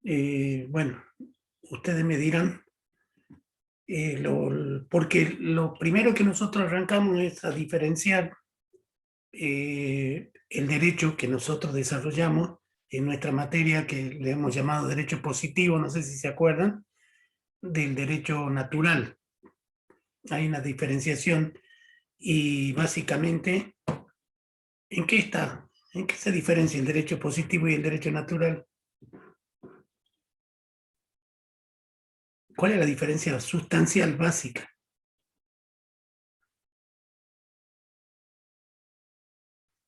Bueno, ustedes me dirán, porque lo primero que nosotros arrancamos es a diferenciar el derecho que nosotros desarrollamos en nuestra materia que le hemos llamado derecho positivo, no sé si se acuerdan, del derecho natural. Hay una diferenciación y básicamente, ¿en qué está? ¿En qué se diferencia el derecho positivo y el derecho natural? ¿Cuál es la diferencia sustancial básica?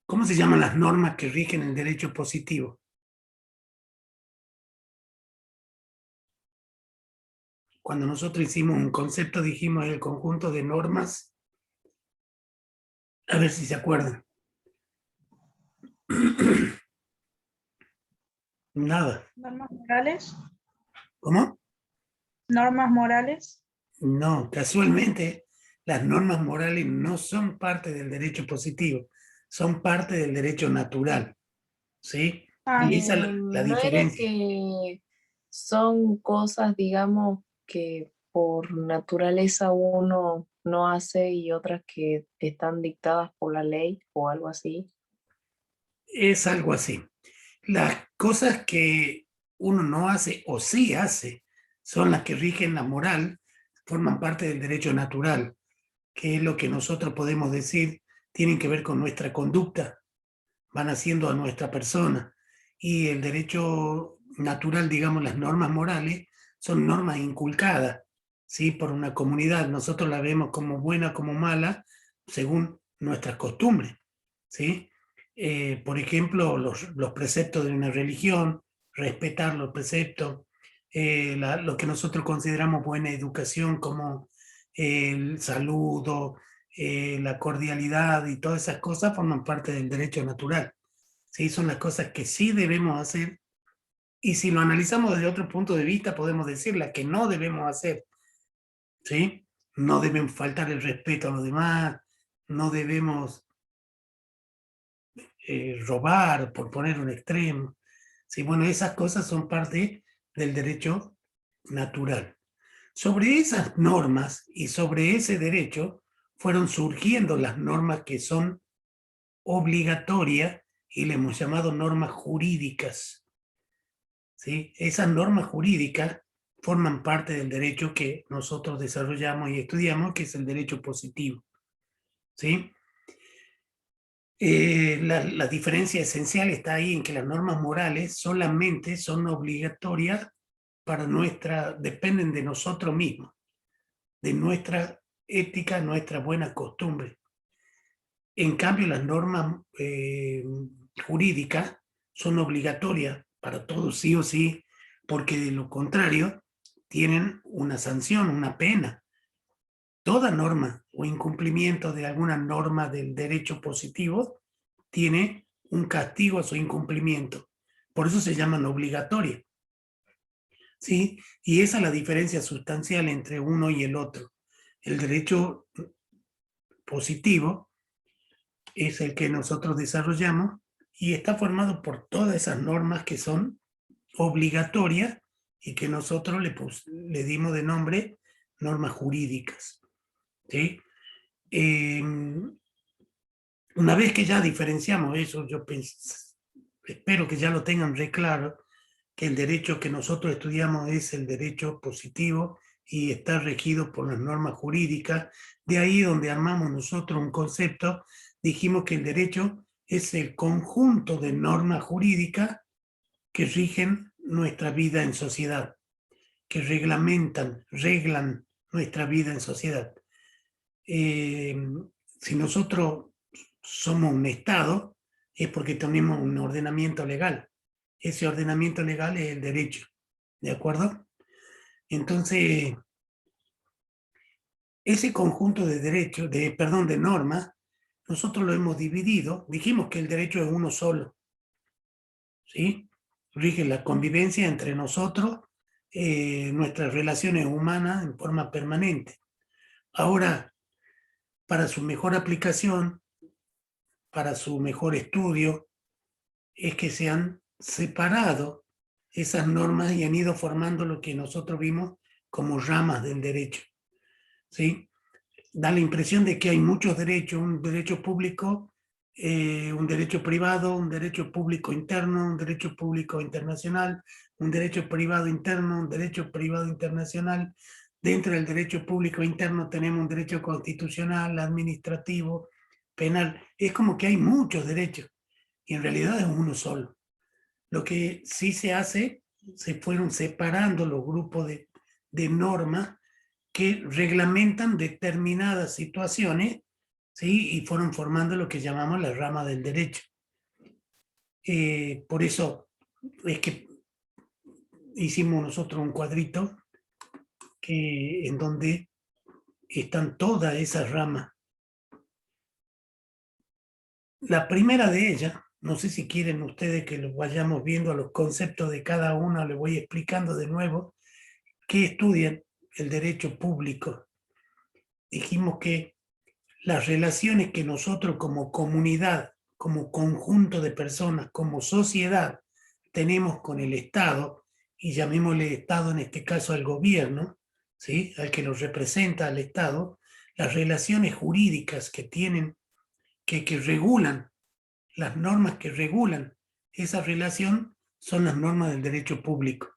¿Cómo se llaman las normas que rigen el derecho positivo? Cuando nosotros hicimos un concepto, dijimos el conjunto de normas, a ver si se acuerdan. Nada. Normas morales. ¿Cómo? Normas morales. No, casualmente las normas morales no son parte del derecho positivo, son parte del derecho natural, ¿sí? Ah, Y esa es la No era diferencia. que son cosas, digamos, que por naturaleza uno no hace y otras que están dictadas por la ley o algo así. Es algo así. Las cosas que uno no hace o sí hace son las que rigen la moral, forman parte del derecho natural, que es lo que nosotros podemos decir tienen que ver con nuestra conducta, van haciendo a nuestra persona. Y el derecho natural, digamos, las normas morales, son normas inculcadas, ¿sí? Por una comunidad. Nosotros la vemos como buena, como mala, según nuestras costumbres, ¿sí? Por ejemplo, los preceptos de una religión, respetar los preceptos, lo que nosotros consideramos buena educación como el saludo, la cordialidad y todas esas cosas forman parte del derecho natural. ¿Sí? Son las cosas que sí debemos hacer y si lo analizamos desde otro punto de vista podemos decir las que no debemos hacer. ¿Sí? No debemos faltar el respeto a los demás, no debemos robar, por poner un extremo. Sí, bueno, esas cosas son parte del derecho natural. Sobre esas normas y sobre ese derecho fueron surgiendo las normas que son obligatorias y le hemos llamado normas jurídicas. ¿Sí? Esas normas jurídicas forman parte del derecho que nosotros desarrollamos y estudiamos, que es el derecho positivo. ¿Sí? La diferencia esencial está ahí en que las normas morales solamente son obligatorias para dependen de nosotros mismos, de nuestra ética, nuestra buena costumbre. En cambio, las normas jurídicas son obligatorias para todos sí o sí, porque de lo contrario tienen una sanción, una pena. Toda norma o incumplimiento de alguna norma del derecho positivo tiene un castigo a su incumplimiento. Por eso se llaman obligatorias. ¿Sí? Y esa es la diferencia sustancial entre uno y el otro. El derecho positivo es el que nosotros desarrollamos y está formado por todas esas normas que son obligatorias y que nosotros le dimos de nombre normas jurídicas. ¿Sí? Eh, una vez que ya diferenciamos eso, espero que ya lo tengan re claro, que el derecho que nosotros estudiamos es el derecho positivo y está regido por las normas jurídicas. De ahí donde armamos nosotros un concepto, dijimos que el derecho es el conjunto de normas jurídicas que rigen nuestra vida en sociedad, que reglan nuestra vida en sociedad. Eh, si nosotros somos un Estado, es porque tenemos un ordenamiento legal. Ese ordenamiento legal es el derecho, ¿de acuerdo? Entonces, ese conjunto de derechos, de normas, nosotros lo hemos dividido, dijimos que el derecho es uno solo, ¿sí? Rige la convivencia entre nosotros, nuestras relaciones humanas en forma permanente. Ahora, para su mejor aplicación, para su mejor estudio, es que se han separado esas normas y han ido formando lo que nosotros vimos como ramas del derecho, ¿sí? Da la impresión de que hay muchos derechos, un derecho público, un derecho privado, un derecho público interno, un derecho público internacional, un derecho privado interno, un derecho privado internacional. Dentro del derecho público interno tenemos un derecho constitucional, administrativo, penal. Es como que hay muchos derechos y en realidad es uno solo. Lo que sí se hace, se fueron separando los grupos de normas que reglamentan determinadas situaciones, ¿sí? Y fueron formando lo que llamamos la rama del derecho. Por eso es que hicimos nosotros un cuadrito en donde están todas esas ramas. La primera de ellas, no sé si quieren ustedes que lo vayamos viendo a los conceptos de cada una, les voy explicando de nuevo, que estudian el derecho público. Dijimos que las relaciones que nosotros como comunidad, como conjunto de personas, como sociedad, tenemos con el Estado, y llamémosle Estado en este caso al gobierno, ¿sí? Al que nos representa al Estado, las relaciones jurídicas que tienen, que regulan, las normas que regulan esa relación son las normas del derecho público,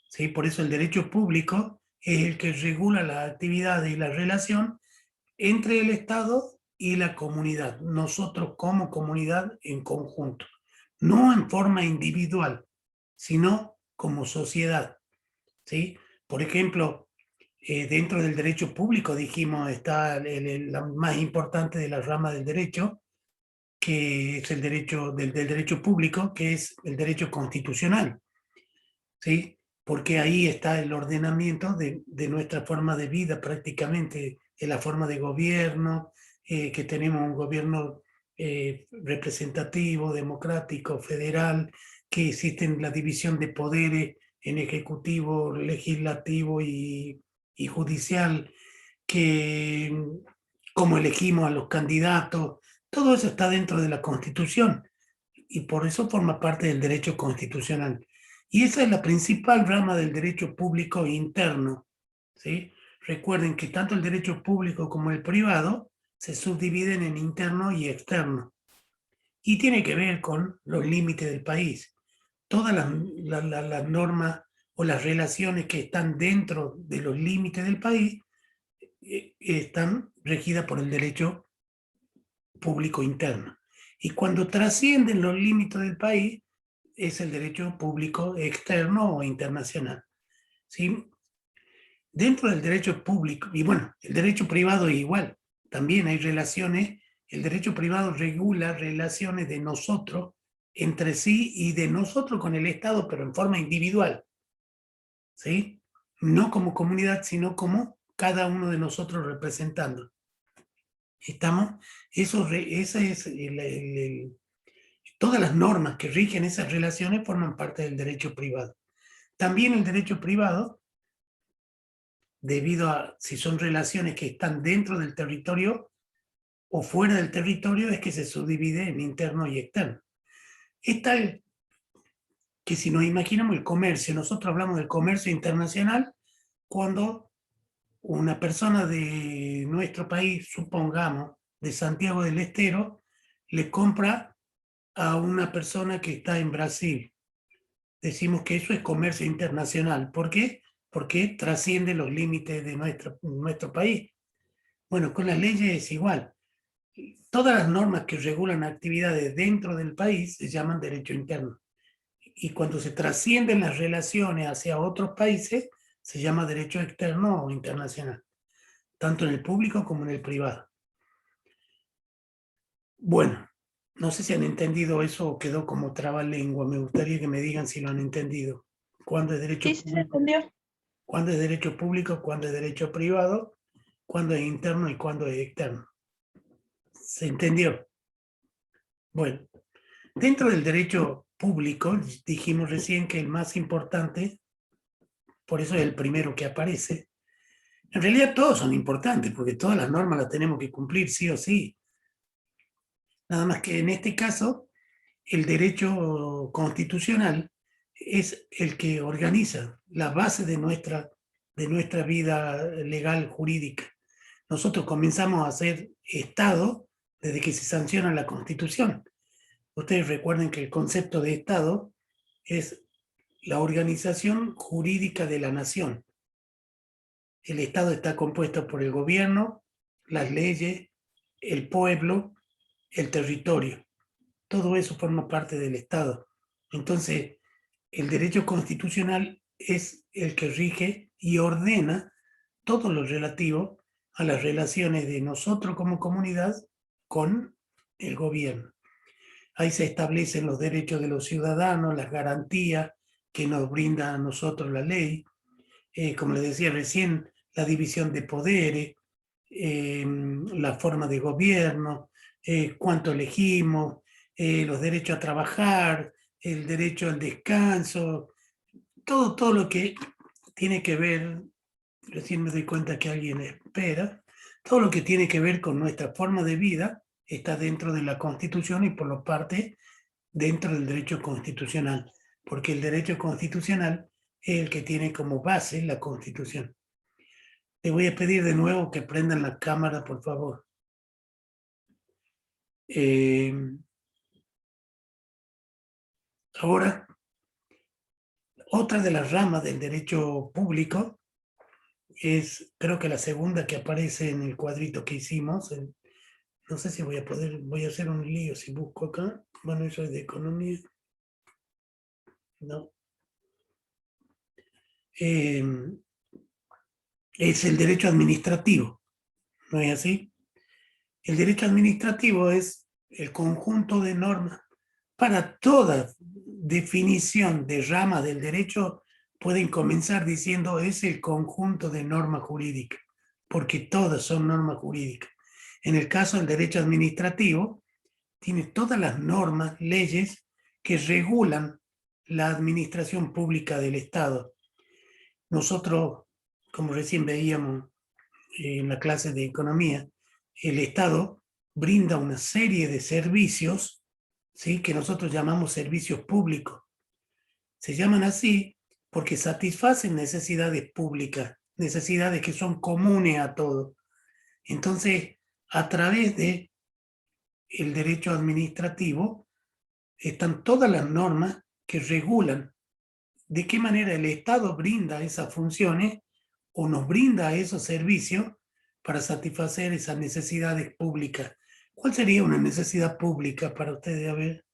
¿sí? Por eso el derecho público es el que regula las actividades y la relación entre el Estado y la comunidad, nosotros como comunidad en conjunto, no en forma individual, sino como sociedad, ¿sí? Por ejemplo, dentro del derecho público, dijimos, está la más importante de la rama del derecho, que es el derecho del derecho público, que es el derecho constitucional, ¿sí? Porque ahí está el ordenamiento de nuestra forma de vida prácticamente, de la forma de gobierno, que tenemos un gobierno representativo, democrático, federal, que existe la división de poderes en ejecutivo, legislativo y judicial, que cómo elegimos a los candidatos, todo eso está dentro de la Constitución y por eso forma parte del derecho constitucional. Y esa es la principal rama del derecho público interno, ¿sí? Recuerden que tanto el derecho público como el privado se subdividen en interno y externo. Y tiene que ver con los límites del país. Todas las normas o las relaciones que están dentro de los límites del país están regidas por el derecho público interno. Y cuando trascienden los límites del país, es el derecho público externo o internacional, ¿sí? Dentro del derecho público, y bueno, el derecho privado es igual, también hay relaciones, el derecho privado regula relaciones de nosotros entre sí y de nosotros con el Estado, pero en forma individual, ¿sí? No como comunidad, sino como cada uno de nosotros representando. ¿Estamos? Ese es todas las normas que rigen esas relaciones forman parte del derecho privado. También el derecho privado, debido a si son relaciones que están dentro del territorio o fuera del territorio, es que se subdivide en interno y externo. Es tal que si nos imaginamos el comercio, nosotros hablamos del comercio internacional cuando una persona de nuestro país, supongamos, de Santiago del Estero, le compra a una persona que está en Brasil. Decimos que eso es comercio internacional. ¿Por qué? Porque trasciende los límites de nuestro país. Bueno, con las leyes es igual. Todas las normas que regulan actividades dentro del país se llaman derecho interno. Y cuando se trascienden las relaciones hacia otros países, se llama derecho externo o internacional, tanto en el público como en el privado. Bueno, no sé si han entendido eso o quedó como trabalengua. Me gustaría que me digan si lo han entendido. ¿Cuándo es derecho Sí, sí se público? entendió. ¿Cuándo es derecho público? ¿Cuándo es derecho privado? ¿Cuándo es interno y cuándo es externo? ¿Se entendió? Bueno, dentro del derecho público, dijimos recién que el más importante, por eso es el primero que aparece. En realidad todos son importantes, porque todas las normas las tenemos que cumplir sí o sí. Nada más que en este caso, el derecho constitucional es el que organiza la base de nuestra vida legal jurídica. Nosotros comenzamos a ser Estado desde que se sanciona la Constitución. Ustedes recuerden que el concepto de Estado es la organización jurídica de la nación. El Estado está compuesto por el gobierno, las leyes, el pueblo, el territorio. Todo eso forma parte del Estado. Entonces, el derecho constitucional es el que rige y ordena todo lo relativo a las relaciones de nosotros como comunidad con el gobierno. Ahí se establecen los derechos de los ciudadanos, las garantías que nos brinda a nosotros la ley, como les decía recién, la división de poderes, la forma de gobierno, cuánto elegimos, los derechos a trabajar, el derecho al descanso, todo lo que tiene que ver, recién me doy cuenta que alguien espera, todo lo que tiene que ver con nuestra forma de vida está dentro de la Constitución y por lo parte dentro del derecho constitucional, porque el derecho constitucional es el que tiene como base la Constitución. Les voy a pedir de nuevo que prendan la cámara, por favor. Ahora, otra de las ramas del derecho público es, creo que la segunda que aparece en el cuadrito que hicimos. No sé si voy a hacer un lío si busco acá. Bueno, eso es de economía. No. Es el derecho administrativo, ¿no es así? El derecho administrativo es el conjunto de normas. Para toda definición de rama del derecho pueden comenzar diciendo es el conjunto de normas jurídicas, porque todas son normas jurídicas. En el caso del derecho administrativo, tiene todas las normas, leyes que regulan la administración pública del Estado. Nosotros, como recién veíamos en la clase de economía, el Estado brinda una serie de servicios, ¿sí?, que nosotros llamamos servicios públicos. Se llaman así porque satisfacen necesidades públicas, necesidades que son comunes a todos. Entonces, a través de el derecho administrativo están todas las normas que regulan de qué manera el Estado brinda esas funciones o nos brinda esos servicios para satisfacer esas necesidades públicas. ¿Cuál sería una necesidad pública para ustedes? A ver.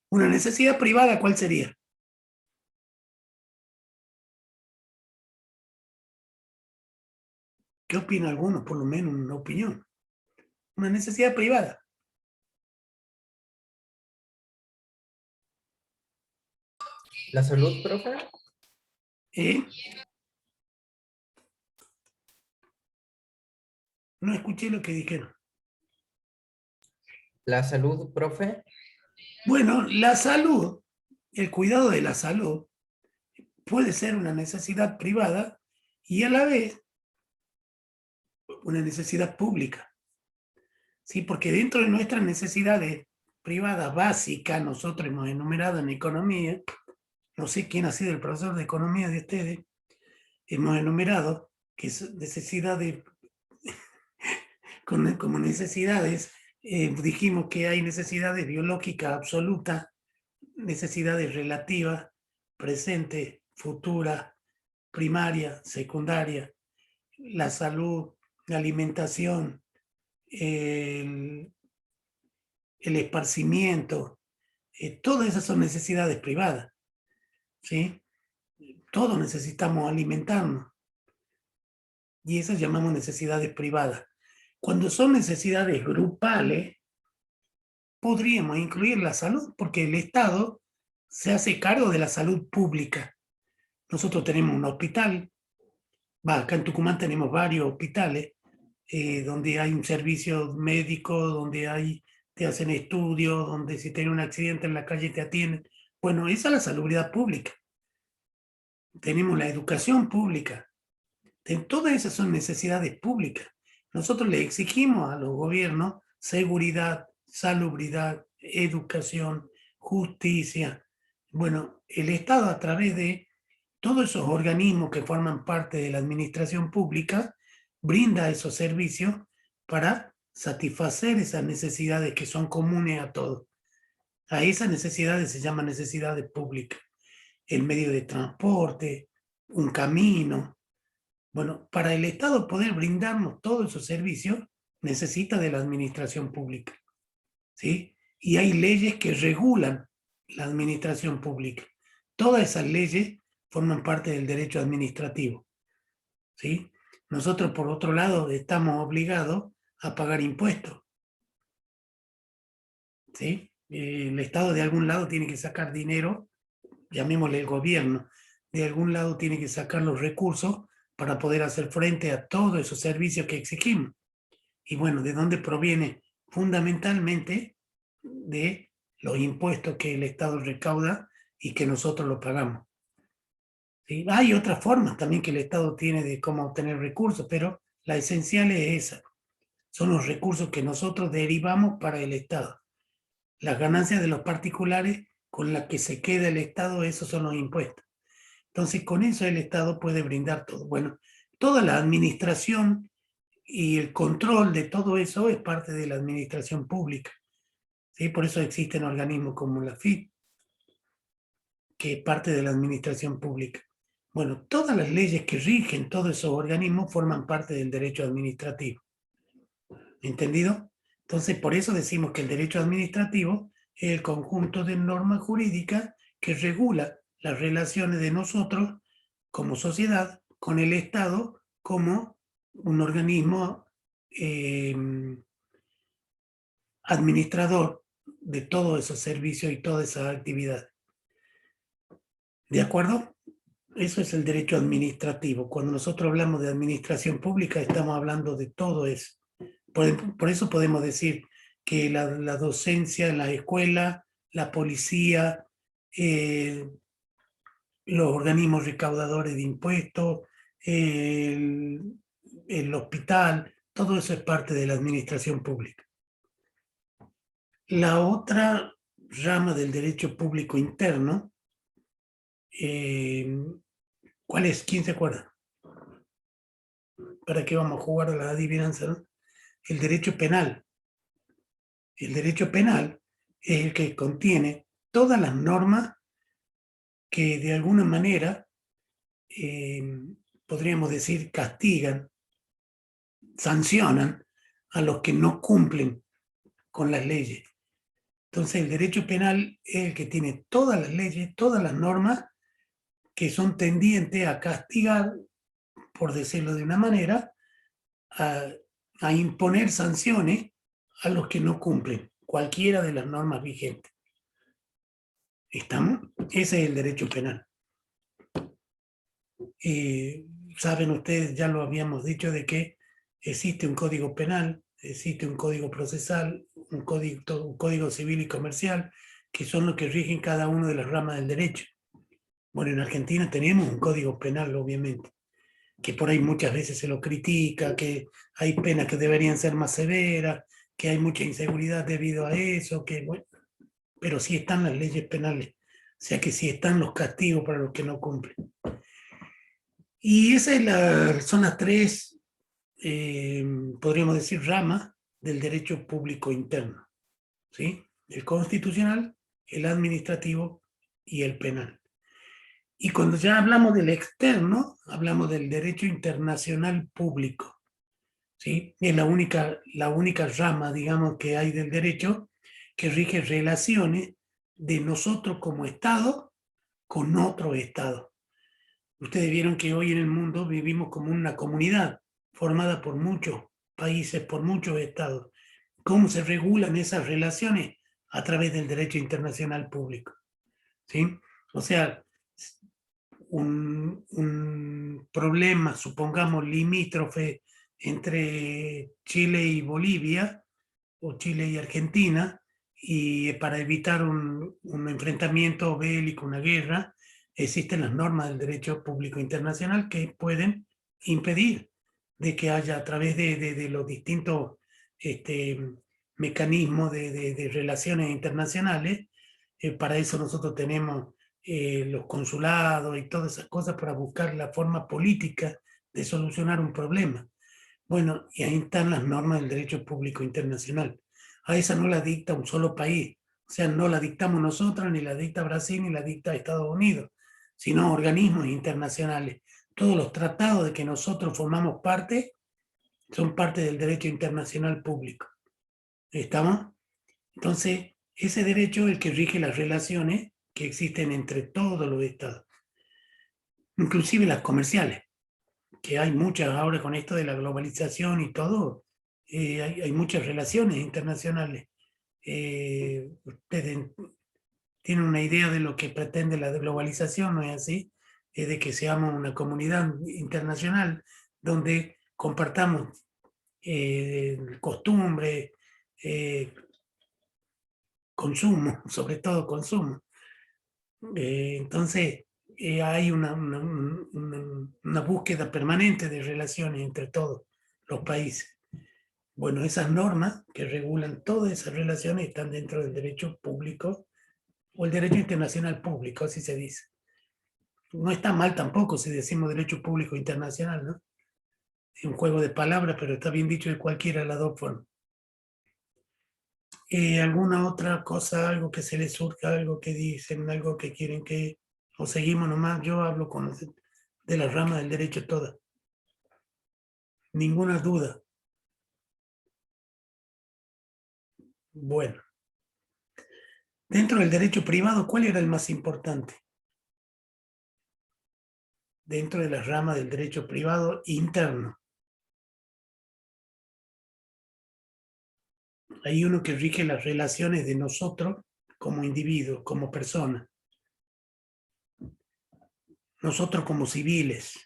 Una necesidad privada, ¿cuál sería? ¿Qué opina alguno? Por lo menos una opinión. Una necesidad privada. ¿La salud, profe? No escuché lo que dijeron. ¿La salud, profe? Bueno, la salud, el cuidado de la salud, puede ser una necesidad privada y a la vez una necesidad pública. ¿Sí? Porque dentro de nuestras necesidades privadas básicas, nosotros hemos enumerado en economía, no sé quién ha sido el profesor de economía de ustedes, hemos enumerado que necesidades, como necesidades, dijimos que hay necesidades biológicas absolutas, necesidades relativas, presente, futura, primaria, secundaria, la salud, la alimentación, el esparcimiento, todas esas son necesidades privadas, ¿sí? Todos necesitamos alimentarnos y esas llamamos necesidades privadas. Cuando son necesidades grupales, podríamos incluir la salud, porque el Estado se hace cargo de la salud pública. Nosotros tenemos un hospital, acá en Tucumán tenemos varios hospitales, donde hay un servicio médico, donde te hacen estudios, donde si tienes un accidente en la calle te atienden. Bueno, esa es la salubridad pública. Tenemos la educación pública. Todas esas son necesidades públicas. Nosotros le exigimos a los gobiernos seguridad, salubridad, educación, justicia. Bueno, el Estado, a través de todos esos organismos que forman parte de la administración pública, brinda esos servicios para satisfacer esas necesidades que son comunes a todos. A esas necesidades se llaman necesidades públicas. El medio de transporte, un camino. Bueno, para el Estado poder brindarnos todos esos servicios, necesita de la administración pública, ¿sí? Y hay leyes que regulan la administración pública. Todas esas leyes forman parte del derecho administrativo, ¿sí? Nosotros, por otro lado, estamos obligados a pagar impuestos, ¿sí? El Estado de algún lado tiene que sacar dinero, llamémosle el gobierno, de algún lado tiene que sacar los recursos para poder hacer frente a todos esos servicios que exigimos. Y bueno, ¿de dónde proviene? Fundamentalmente de los impuestos que el Estado recauda y que nosotros los pagamos. ¿Sí? Hay otras formas también que el Estado tiene de cómo obtener recursos, pero la esencial es esa. Son los recursos que nosotros derivamos para el Estado. Las ganancias de los particulares con las que se queda el Estado, esos son los impuestos. Entonces, con eso el Estado puede brindar todo. Bueno, toda la administración y el control de todo eso es parte de la administración pública. ¿Sí? Por eso existen organismos como la FIP, que es parte de la administración pública. Bueno, todas las leyes que rigen todos esos organismos forman parte del derecho administrativo. ¿Entendido? Entonces, por eso decimos que el derecho administrativo es el conjunto de normas jurídicas que regula las relaciones de nosotros como sociedad con el Estado como un organismo administrador de todos esos servicios y todas esas actividades. ¿De acuerdo? Eso es el derecho administrativo. Cuando nosotros hablamos de administración pública, estamos hablando de todo eso. Por eso podemos decir que la docencia en la escuela, la policía, los organismos recaudadores de impuestos, el hospital, todo eso es parte de la administración pública. La otra rama del derecho público interno, ¿cuál es? ¿Quién se acuerda? ¿Para qué vamos a jugar a la adivinanza, no? El derecho penal. El derecho penal es el que contiene todas las normas que de alguna manera, podríamos decir, castigan, sancionan a los que no cumplen con las leyes. Entonces el derecho penal es el que tiene todas las leyes, todas las normas que son tendientes a castigar, por decirlo de una manera, a imponer sanciones a los que no cumplen cualquiera de las normas vigentes. ¿Estamos? Ese es el derecho penal. Saben ustedes, ya lo habíamos dicho, de que existe un código penal, existe un código procesal, un código civil y comercial, que son los que rigen cada una de las ramas del derecho. Bueno, en Argentina tenemos un código penal, obviamente, que por ahí muchas veces se lo critica, que hay penas que deberían ser más severas, que hay mucha inseguridad debido a eso, que bueno, pero sí están las leyes penales, o sea que sí están los castigos para los que no cumplen. Y esas son las tres, podríamos decir, ramas del derecho público interno, ¿sí? El constitucional, el administrativo y el penal. Y cuando ya hablamos del externo, hablamos del derecho internacional público, ¿sí? Es la única rama, digamos, que hay del derecho que rige relaciones de nosotros como Estado con otro Estado. Ustedes vieron que hoy en el mundo vivimos como una comunidad formada por muchos países, por muchos estados. ¿Cómo se regulan esas relaciones? A través del derecho internacional público, ¿sí? O sea, un problema, supongamos, limítrofe entre Chile y Bolivia, o Chile y Argentina, y para evitar un enfrentamiento bélico, una guerra, existen las normas del derecho público internacional que pueden impedir de que haya, a través de los distintos mecanismos de relaciones internacionales. Para eso nosotros tenemos los consulados y todas esas cosas para buscar la forma política de solucionar un problema. Bueno, y ahí están las normas del derecho público internacional. A esa no la dicta un solo país, o sea, no la dictamos nosotros, ni la dicta Brasil, ni la dicta Estados Unidos, sino organismos internacionales. Todos los tratados de que nosotros formamos parte son parte del derecho internacional público. ¿Estamos? Entonces, ese derecho es el que rige las relaciones que existen entre todos los estados, inclusive las comerciales, que hay muchas ahora con esto de la globalización y todo, hay muchas relaciones internacionales. Ustedes tienen una idea de lo que pretende la globalización, ¿no es así? Es de que seamos una comunidad internacional donde compartamos costumbres, consumo, sobre todo consumo. Entonces, hay una búsqueda permanente de relaciones entre todos los países. Bueno, esas normas que regulan todas esas relaciones están dentro del derecho público o el derecho internacional público, así se dice. No está mal tampoco si decimos derecho público internacional, ¿no? Es un juego de palabras, pero está bien dicho de cualquiera de las dos formas. ¿Alguna otra cosa, algo que se les surja, algo que dicen, algo que quieren que... o seguimos nomás? Yo hablo de la rama del derecho toda. Ninguna duda. Bueno. Dentro del derecho privado, ¿cuál era el más importante? Dentro de la rama del derecho privado interno. Hay uno que rige las relaciones de nosotros como individuos, como personas. Nosotros como civiles.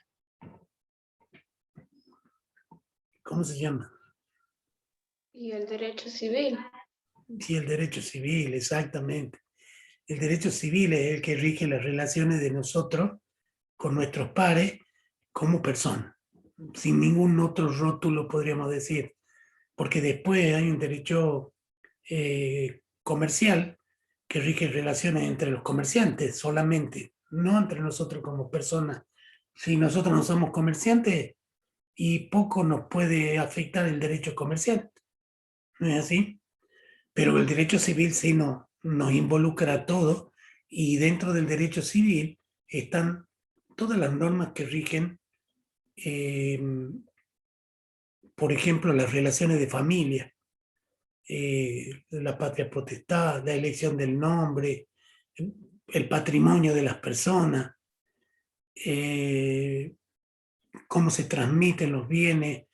¿Cómo se llama? Y el derecho civil. Sí, el derecho civil, exactamente. El derecho civil es el que rige las relaciones de nosotros con nuestros pares como personas. Sin ningún otro rótulo podríamos decir. Porque después hay un derecho comercial que rige relaciones entre los comerciantes solamente, no entre nosotros como personas. Si nosotros no somos comerciantes y poco nos puede afectar el derecho comercial, ¿no es así? Pero el derecho civil sí nos involucra a todos y dentro del derecho civil están todas las normas que rigen, por ejemplo, las relaciones de familia, la patria potestad, la elección del nombre, el patrimonio de las personas, cómo se transmiten los bienes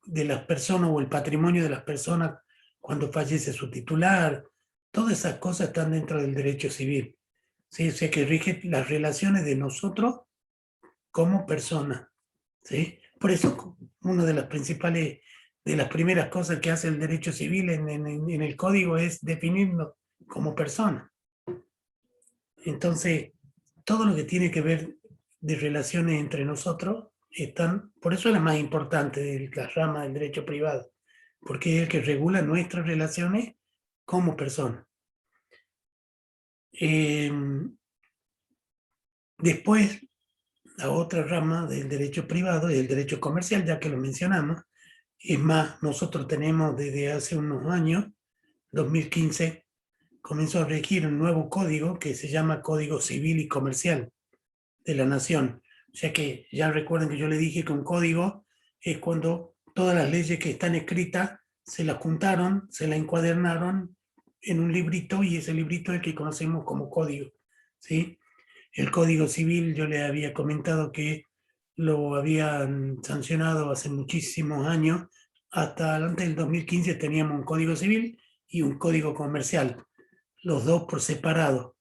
de las personas o el patrimonio de las personas cuando fallece su titular. Todas esas cosas están dentro del derecho civil. ¿Sí? O sea, que rige las relaciones de nosotros como personas. ¿Sí? Por eso, una de las principales, de las primeras cosas que hace el derecho civil en el código es definirnos como personas. Entonces, todo lo que tiene que ver de relaciones entre nosotros están, por eso es la más importante de la rama del derecho privado, porque es el que regula nuestras relaciones como personas. Después, la otra rama del derecho privado es el derecho comercial, ya que lo mencionamos. Es más, nosotros tenemos desde hace unos años, 2015, comenzó a regir un nuevo código que se llama Código Civil y Comercial de la Nación. O sea que ya recuerden que yo le dije que un código es cuando todas las leyes que están escritas se las juntaron, se las encuadernaron en un librito y ese librito es el que conocemos como código. ¿Sí? El Código Civil yo le había comentado que lo habían sancionado hace muchísimos años. Hasta antes del 2015 teníamos un Código Civil y un Código Comercial, los dos por separado.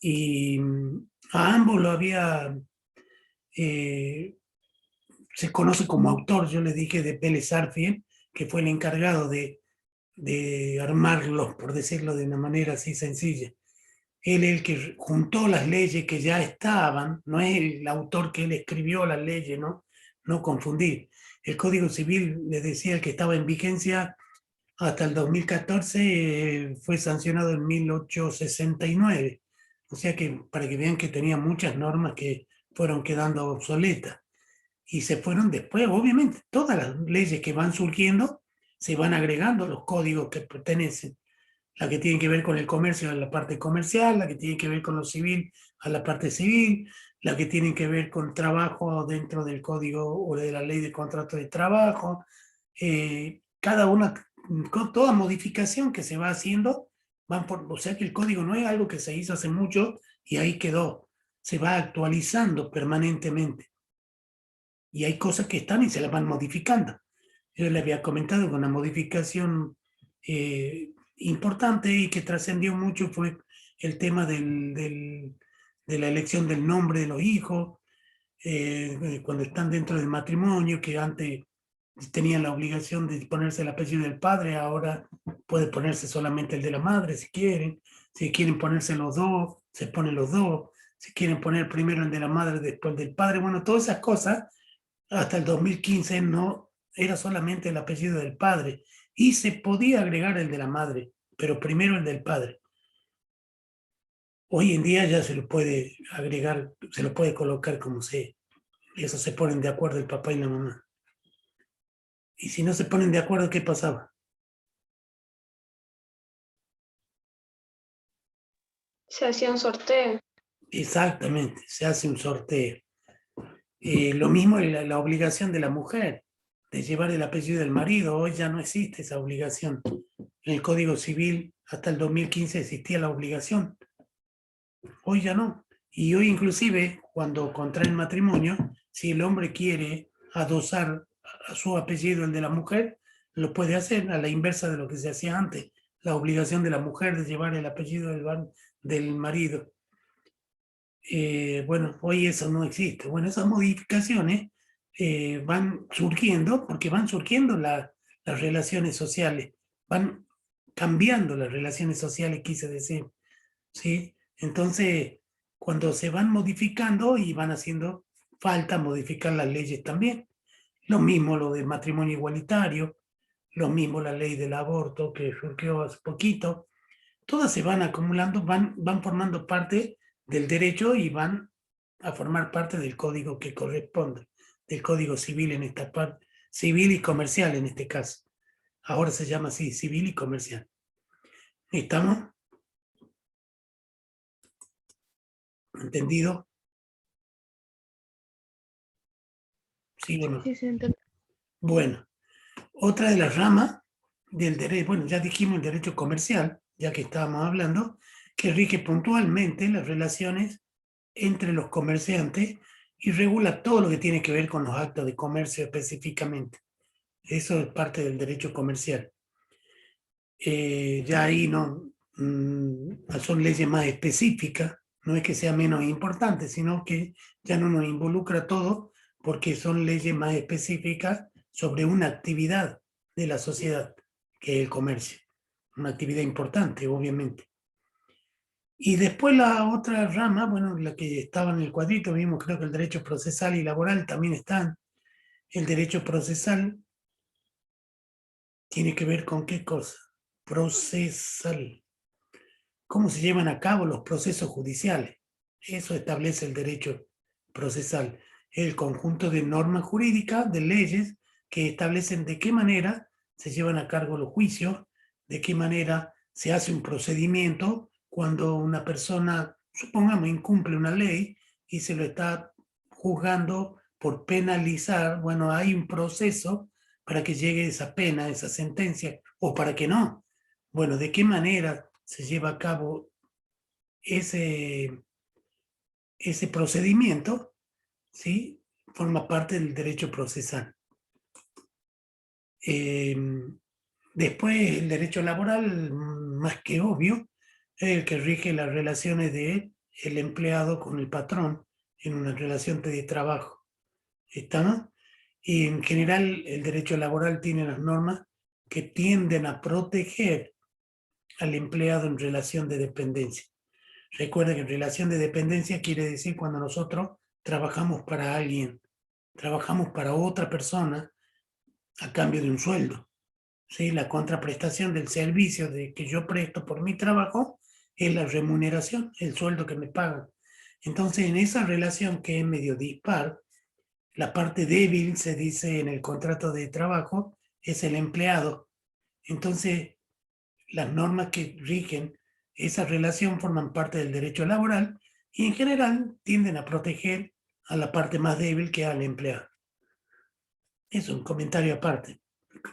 Y a ambos lo había, se conoce como autor, yo les dije, de Pérez Arfiel, que fue el encargado de armarlos, por decirlo de una manera así sencilla. Él es el que juntó las leyes que ya estaban, no es el autor que él escribió las leyes, no confundir. El Código Civil, les decía, el que estaba en vigencia hasta el 2014 fue sancionado en 1869. O sea que para que vean que tenía muchas normas que fueron quedando obsoletas. Y se fueron después, obviamente, todas las leyes que van surgiendo se van agregando los códigos que pertenecen. La que tiene que ver con el comercio a la parte comercial, la que tiene que ver con lo civil a la parte civil, la que tiene que ver con trabajo dentro del código o de la ley de contrato de trabajo. Cada una, con toda modificación que se va haciendo, o sea que el código no es algo que se hizo hace mucho y ahí quedó, se va actualizando permanentemente. Y hay cosas que están y se las van modificando. Yo le había comentado que una modificación importante y que trascendió mucho fue el tema de la elección del nombre de los hijos, cuando están dentro del matrimonio, que antes tenían la obligación de ponerse el apellido del padre, ahora puede ponerse solamente el de la madre si quieren. Si quieren ponerse los dos, se ponen los dos. Si quieren poner primero el de la madre, después del padre. Bueno, todas esas cosas hasta el 2015 no era solamente el apellido del padre y se podía agregar el de la madre, pero primero el del padre. Hoy en día ya se lo puede agregar, se lo puede colocar como sea. Eso se ponen de acuerdo el papá y la mamá. Y si no se ponen de acuerdo, ¿qué pasaba? Se hacía un sorteo. Exactamente, se hace un sorteo. Lo mismo la obligación de la mujer de llevar el apellido del marido. Hoy ya no existe esa obligación. En el Código Civil hasta el 2015 existía la obligación. Hoy ya no. Y hoy inclusive cuando contraen matrimonio, si el hombre quiere adosar a su apellido el de la mujer, lo puede hacer a la inversa de lo que se hacía antes. La obligación de la mujer de llevar el apellido del marido. Bueno, hoy eso no existe. Bueno, esas modificaciones van surgiendo porque van surgiendo las relaciones sociales, van cambiando las relaciones sociales, quise decir, ¿sí? Entonces, cuando se van modificando y van haciendo falta modificar las leyes también. Lo mismo lo del matrimonio igualitario, lo mismo la ley del aborto que surgió hace poquito. Todas se van acumulando, van formando parte del derecho y van a formar parte del código que corresponde, del código civil en esta parte, civil y comercial en este caso. Ahora se llama así, civil y comercial. ¿Estamos? ¿Entendido? ¿Sí o no? Sí, se entiende. Bueno, otra de las ramas del derecho, bueno, ya dijimos el derecho comercial, ya que estábamos hablando, que rige puntualmente las relaciones entre los comerciantes y regula todo lo que tiene que ver con los actos de comercio específicamente. Eso es parte del derecho comercial. Ya ahí no son leyes más específicas, no es que sea menos importante, sino que ya no nos involucra todo porque son leyes más específicas sobre una actividad de la sociedad, que es el comercio. Una actividad importante, obviamente. Y después la otra rama, bueno, la que estaba en el cuadrito, vimos creo que el derecho procesal y laboral también están. El derecho procesal tiene que ver con qué cosa. Procesal. ¿Cómo se llevan a cabo los procesos judiciales? Eso establece el derecho procesal. El conjunto de normas jurídicas, de leyes, que establecen de qué manera se llevan a cabo los juicios, de qué manera se hace un procedimiento cuando una persona, supongamos, incumple una ley y se lo está juzgando por penalizar. Bueno, hay un proceso para que llegue esa pena, esa sentencia, o para que no. Bueno, ¿de qué manera se lleva a cabo ese procedimiento? ¿Sí? Forma parte del derecho procesal. Después, el derecho laboral, más que obvio, es el que rige las relaciones del empleado con el patrón en una relación de trabajo. ¿Está, no? Y en general, el derecho laboral tiene las normas que tienden a proteger al empleado en relación de dependencia. Recuerda que en relación de dependencia quiere decir cuando nosotros trabajamos para alguien, trabajamos para otra persona a cambio de un sueldo. ¿sí? La contraprestación del servicio de que yo presto por mi trabajo es la remuneración, el sueldo que me pagan. Entonces, en esa relación que es medio dispar, la parte débil, se dice en el contrato de trabajo, es el empleado. Entonces, las normas que rigen esa relación forman parte del derecho laboral y en general tienden a proteger a la parte más débil que al empleado. Es un comentario aparte.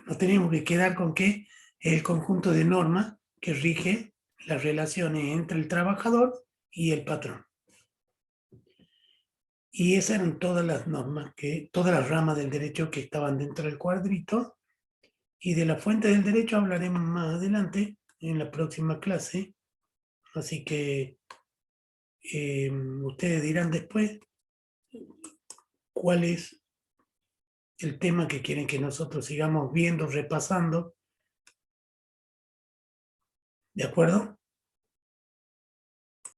Nos tenemos que quedar con que es el conjunto de normas que rige las relaciones entre el trabajador y el patrón. Y esas eran todas las normas, todas las ramas del derecho que estaban dentro del cuadrito. Y de la fuente del derecho hablaremos más adelante en la próxima clase. Así que ustedes dirán después cuál es el tema que quieren que nosotros sigamos viendo, repasando. ¿De acuerdo?